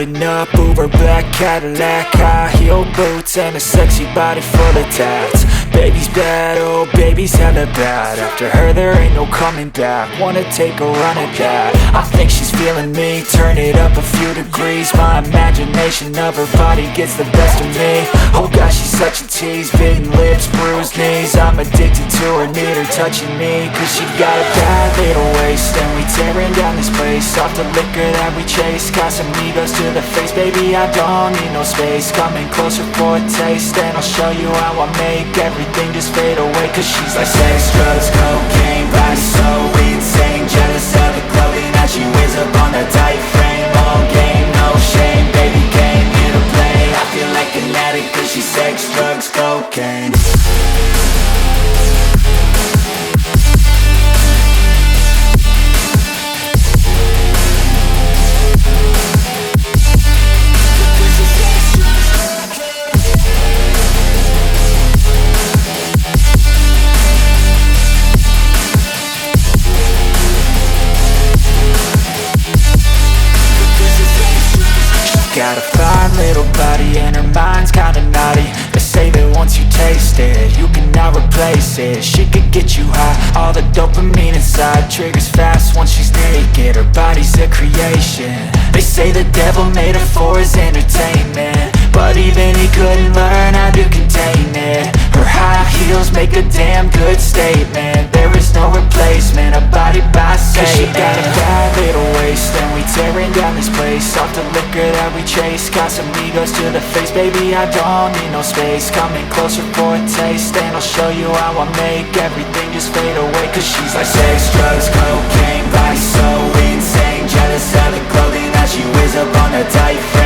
Driving up Uber black Cadillac, high heel boots and a sexy body full of tats. Baby's bad, oh baby's hella bad. After her there ain't no coming back. Wanna take a run at that. I think she's feeling me, turn it up a few degrees. My imagination of her body gets the best of me. Oh gosh, she's such a tease, bitten lips, bruised knees. I'm addicted to her, need her touching me. Cause she got a bad little waist, and we tearing down this place. Off the liquor that we chase, got some egos to the face. Baby, I don't need no space. Coming closer for a taste, and I'll show you how I make everything just fade away. Cause she's like sex, drugs, cocaine, body so insane. Jealous of the clothing that she wears up on that tight frame. All game, no shame, baby came here to play. I feel like an addict cause she's sex, drugs, cocaine. Got a fine little body and her mind's kinda naughty. They say that once you taste it, you cannot replace it. She could get you high, all the dopamine inside triggers fast once she's naked. Her body's a creation. They say the devil made her for his entertainment, but even he couldn't learn how to contain it. Her high heels make a damn good statement. There is no replacement, a body by Satan. Cause she got a bad little waist, and we tearing down this place. Off the liquor that we chase, got some egos to the face. Baby, I don't need no space. Coming closer for a taste, and I'll show you how I make everything just fade away. Cause she's like sex, drugs, cocaine, body so insane. Jealous of the clothing that she wears up on her tight frame.